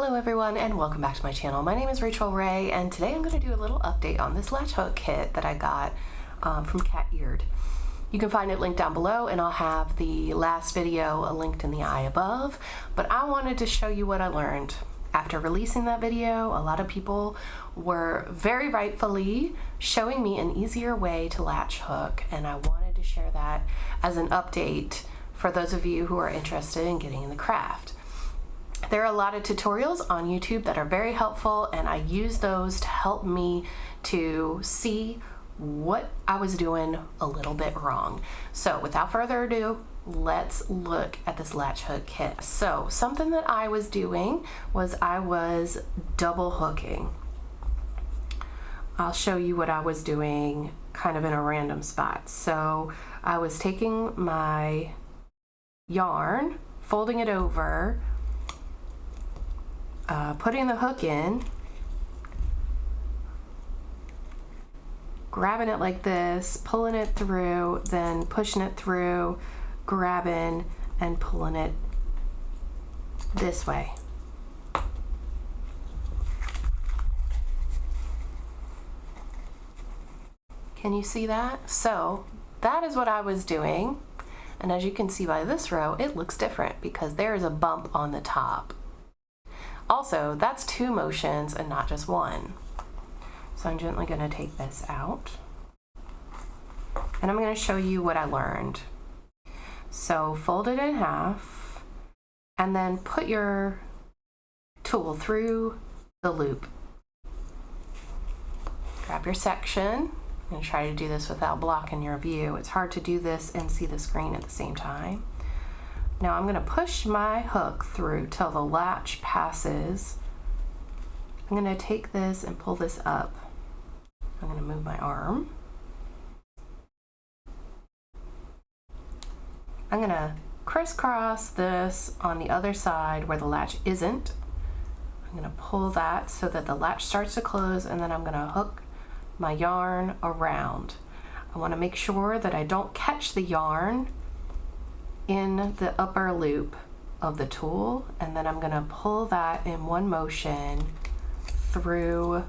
Hello everyone and welcome back to my channel. My name is RACHELRAE and today I'm going to do a little update on this latch hook kit that I got from CatEared. You can find it linked down below and I'll have the last video linked in the eye above, but I wanted to show you what I learned. After releasing that video, a lot of people were very rightfully showing me an easier way to latch hook, and I wanted to share that as an update for those of you who are interested in getting in the craft. There are a lot of tutorials on YouTube that are very helpful, and I use those to help me to see what I was doing a little bit wrong. So without further ado, let's look at this latch hook kit. So something that I was doing was I was double hooking. I'll show you what I was doing kind of in a random spot. So I was taking my yarn, folding it over, putting the hook in, grabbing it like this, pulling it through, then pushing it through, grabbing and pulling it this way. Can you see that? So that is what I was doing, and as you can see by this row, it looks different because there is a bump on the top. Also, that's two motions and not just one. So I'm gently going to take this out, and I'm going to show you what I learned. So fold it in half and then put your tool through the loop. Grab your section. I'm going to try to do this without blocking your view. It's hard to do this and see the screen at the same time. Now I'm going to push my hook through till the latch passes. I'm going to take this and pull this up. I'm going to move my arm. I'm going to crisscross this on the other side where the latch isn't. I'm going to pull that so that the latch starts to close, and then I'm going to hook my yarn around. I want to make sure that I don't catch the yarn in the upper loop of the tool, and then I'm going to pull that in one motion through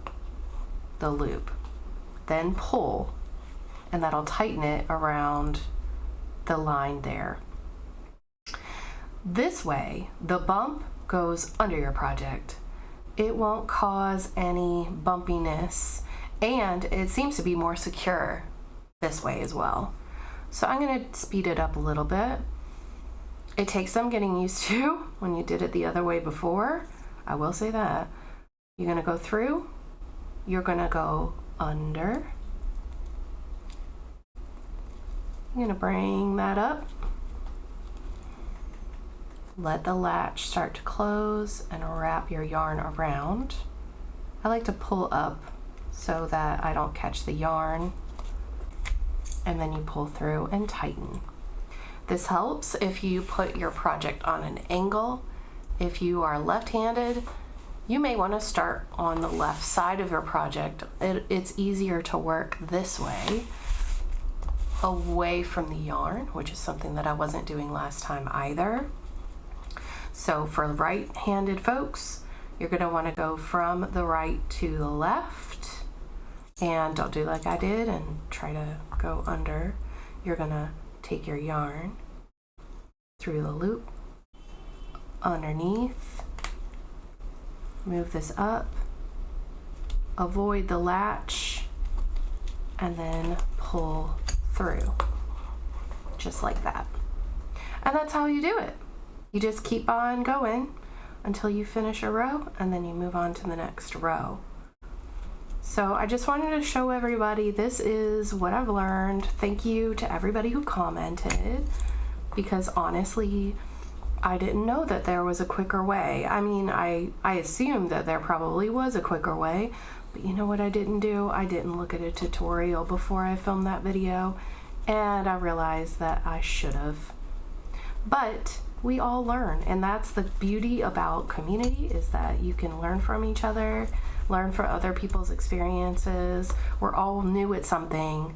the loop, then pull, and that'll tighten it around the line there. This way the bump goes under your project. It won't cause any bumpiness, and it seems to be more secure this way as well. So I'm going to speed it up a little bit. It takes some getting used to when you did it the other way before. I will say that. You're going to go through, you're going to go under, you're going to bring that up, let the latch start to close, and wrap your yarn around. I like to pull up so that I don't catch the yarn, and then you pull through and tighten. This helps if you put your project on an angle. If you are left-handed, you may want to start on the left side of your project. It's easier to work this way, away from the yarn, which is something that I wasn't doing last time either. So for right-handed folks, you're going to want to go from the right to the left, and don't do like I did and try to go under. You're going to take your yarn through the loop, underneath, move this up, avoid the latch, and then pull through, just like that. And that's how you do it. You just keep on going until you finish a row, and then you move on to the next row. So I just wanted to show everybody this is what I've learned. Thank you to everybody who commented, because honestly, I didn't know that there was a quicker way. I mean, I assumed that there probably was a quicker way, but you know what I didn't do? I didn't look at a tutorial before I filmed that video, and I realized that I should have. But we all learn, and that's the beauty about community, is that you can learn from each other, learn from other people's experiences. We're all new at something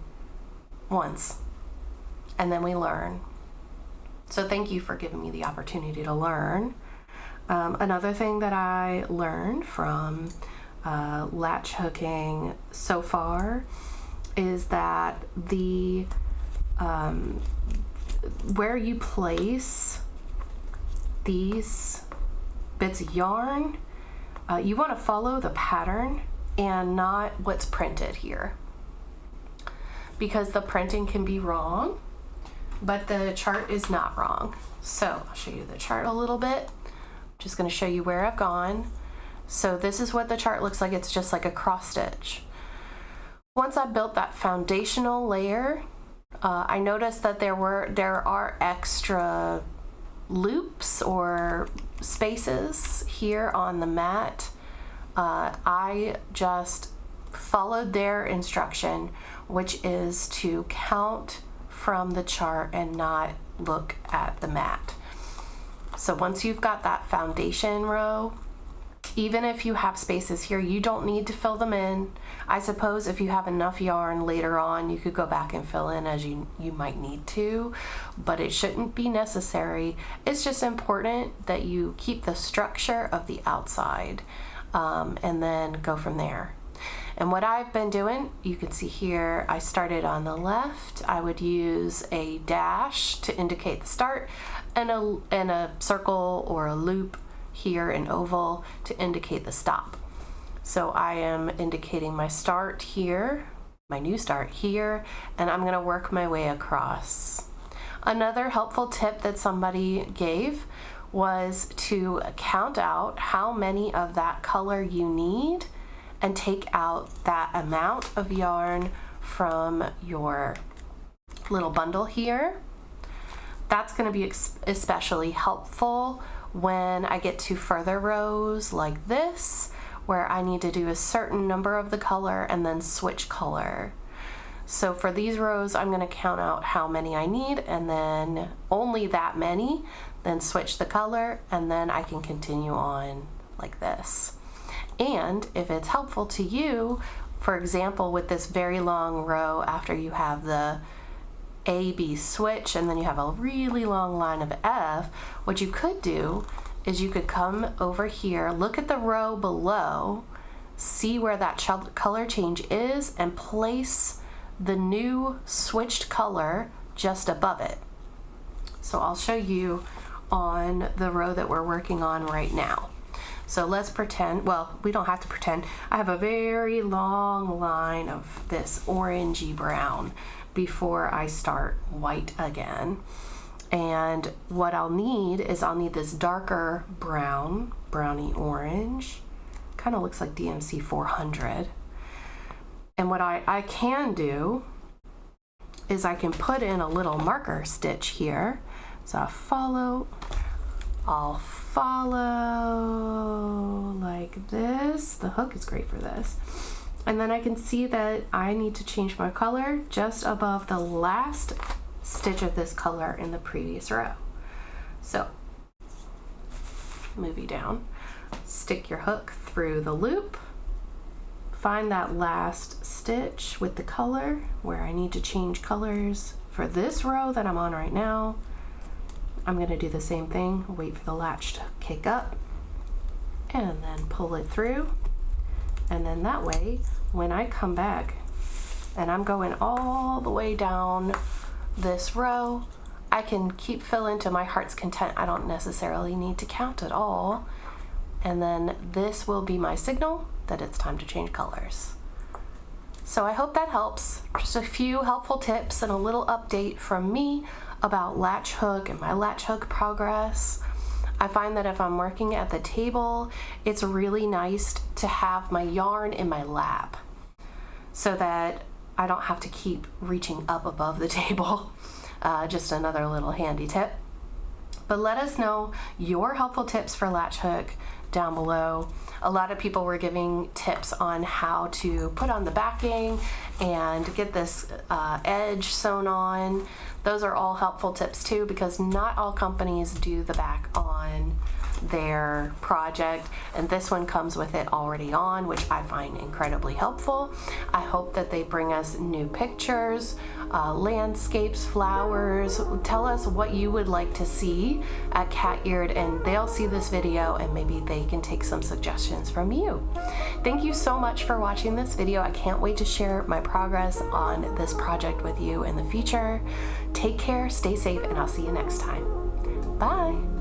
once, and then we learn. So thank you for giving me the opportunity to learn. Another thing that I learned from latch hooking so far is that the where you place these bits of yarn, you want to follow the pattern and not what's printed here, because the printing can be wrong, but the chart is not wrong. So I'll show you the chart a little bit. I'm just going to show you where I've gone. So this is what the chart looks like. It's just like a cross stitch. Once I built that foundational layer, I noticed that there are extra loops or spaces here on the mat. I just followed their instruction, which is to count from the chart and not look at the mat. So once you've got that foundation row, even if you have spaces here, you don't need to fill them in. I suppose if you have enough yarn later on, you could go back and fill in as you might need to, but it shouldn't be necessary. It's just important that you keep the structure of the outside, and then go from there. And what I've been doing, you can see here, I started on the left. I would use a dash to indicate the start, and a circle or a loop here, an oval, to indicate the stop. So I am indicating my start here, my new start here, and I'm going to work my way across. Another helpful tip that somebody gave was to count out how many of that color you need and take out that amount of yarn from your little bundle here. That's going to be especially helpful when I get to further rows like this, where I need to do a certain number of the color and then switch color. So for these rows, I'm going to count out how many I need, and then only that many, then switch the color, and then I can continue on like this. And if it's helpful to you, for example, with this very long row, after you have the A, B switch, and then you have a really long line of F, what you could do is you could come over here, look at the row below, see where that color change is, and place the new switched color just above it. So I'll show you on the row that we're working on right now. So let's pretend, well, we don't have to pretend. I have a very long line of this orangey brown before I start white again. And what I'll need is I'll need this darker brown, browny orange. Kind of looks like DMC 400. And what I can do is I can put in a little marker stitch here. So I'll follow like this. The hook is great for this. And then I can see that I need to change my color just above the last stitch of this color in the previous row. So move you down, stick your hook through the loop, find that last stitch with the color where I need to change colors. For this row that I'm on right now, I'm going to do the same thing, wait for the latch to kick up, and then pull it through. And then that way, when I come back and I'm going all the way down this row, I can keep filling to my heart's content. I don't necessarily need to count at all. And then this will be my signal that it's time to change colors. So I hope that helps. Just a few helpful tips and a little update from me about latch hook and my latch hook progress. I find that if I'm working at the table, it's really nice to have my yarn in my lap so that I don't have to keep reaching up above the table. Just another little handy tip. But let us know your helpful tips for latch hook down below. A lot of people were giving tips on how to put on the backing and get this edge sewn on. Those are all helpful tips too, because not all companies do the back on their project, and this one comes with it already on, which I find incredibly helpful. I hope that they bring us new pictures, landscapes, flowers. Tell us what you would like to see at CatEared, and they'll see this video and maybe they can take some suggestions from you. Thank you so much for watching this video. I can't wait to share my progress on this project with you in the future. Take care, stay safe, and I'll see you next time. Bye.